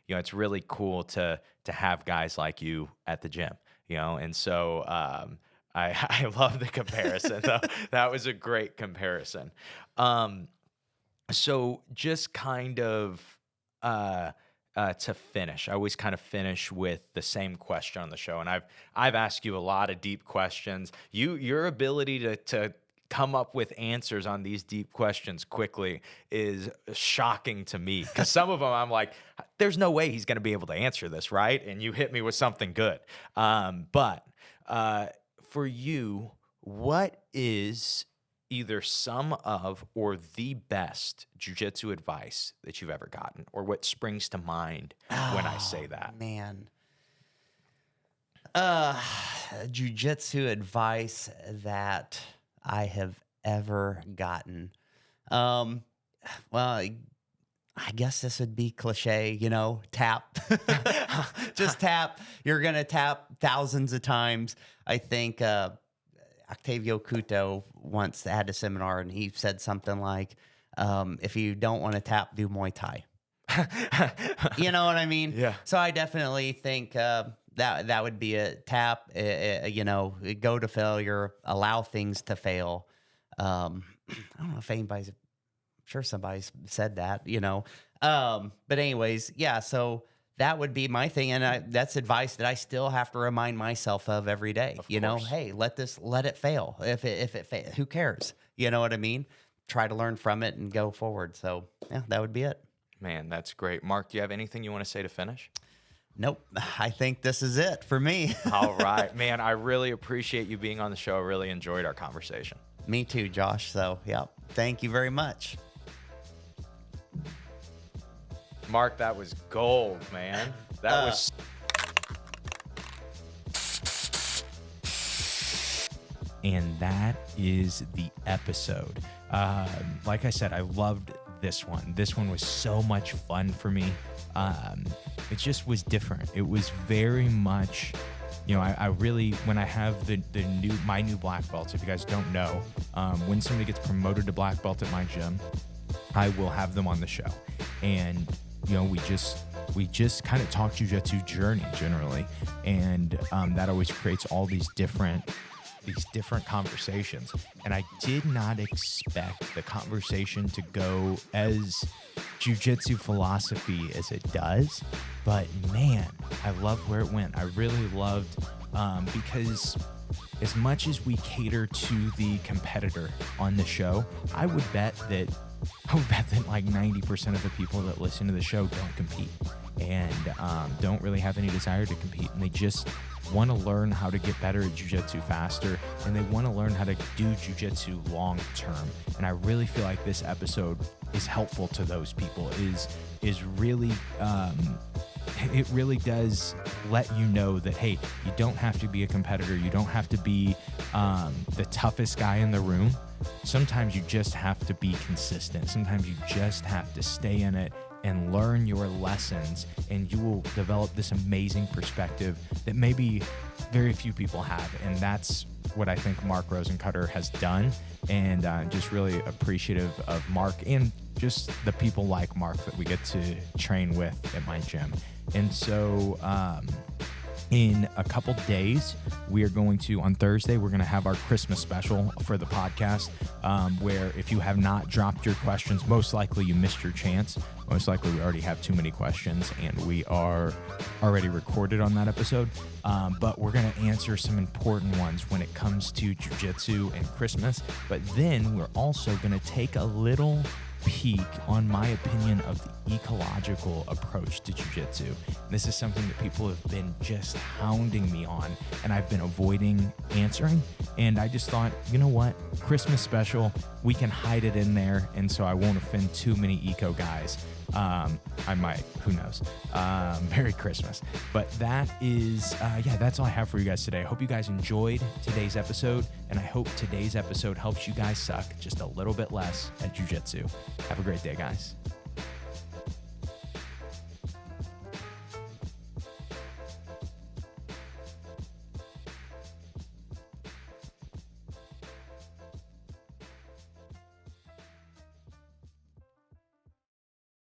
it's really cool to have guys like you at the gym, and so, I love the comparison, though. That was a great comparison. So just kind of to finish, I always kind of finish with the same question on the show, and I've asked you a lot of deep questions. Your ability to come up with answers on these deep questions quickly is shocking to me, because some of them I'm like, there's no way he's going to be able to answer this, right? And you hit me with something good. But for you, what is either some of or the best jiu-jitsu advice that you've ever gotten, or what springs to mind when I say that? Man. Jiu-jitsu advice that I have ever gotten. Well, I guess this would be cliche, tap. Just tap. You're going to tap thousands of times. I think Octavio Couto once had a seminar, and he said something like, if you don't want to tap, do Muay Thai. You know what I mean? Yeah. So I definitely think that would be a tap, go to failure, allow things to fail. I don't know if anybody's, I'm sure somebody's said that, but anyways, yeah, so that would be my thing. And that's advice that I still have to remind myself of every day, course. Hey, let it fail. If it fails, who cares? You know what I mean? Try to learn from it and go forward. So yeah, that would be it. Man, that's great. Mark, do you have anything you want to say to finish? Nope. I think this is it for me. All right, man, I really appreciate you being on the show. I really enjoyed our conversation. Me too, Josh. So yeah, thank you very much. Mark, that was gold, man. That was... And that is the episode. Like I said, I loved this one. This one was so much fun for me. It just was different. It was very much, I really, when I have my new black belts, if you guys don't know, when somebody gets promoted to black belt at my gym, I will have them on the show. And, we just kind of talk jiu-jitsu journey generally. And that always creates all these different conversations. And I did not expect the conversation to go as jiu-jitsu philosophy as it does, but man, I love where it went. I really loved, because as much as we cater to the competitor on the show, I would bet that like 90% of the people that listen to the show don't compete and don't really have any desire to compete, and they just want to learn how to get better at jiu-jitsu faster, and they want to learn how to do jiu-jitsu long term. And I really feel like this episode is helpful to those people, is really it really does let you know that, hey, you don't have to be a competitor, you don't have to be the toughest guy in the room. Sometimes you just have to be consistent. Sometimes you just have to stay in it and learn your lessons, and you will develop this amazing perspective that maybe very few people have. And that's what I think Mark Rosenkoetter has done, and just really appreciative of Mark and just the people like Mark that we get to train with at my gym. And so in a couple days, we are going to, on Thursday, we're going to have our Christmas special for the podcast, where if you have not dropped your questions, most likely you missed your chance. Most likely we already have too many questions, and we are already recorded on that episode. But we're going to answer some important ones when it comes to jiu-jitsu and Christmas. But then we're also going to take a little peek on my opinion of the ecological approach to jiu-jitsu. This is something that people have been just hounding me on, and I've been avoiding answering. And I just thought, you know what? Christmas special, we can hide it in there, and so I won't offend too many eco guys. I might, who knows? Merry Christmas. But that is, that's all I have for you guys today. I hope you guys enjoyed today's episode, and I hope today's episode helps you guys suck just a little bit less at jiu-jitsu. Have a great day, guys.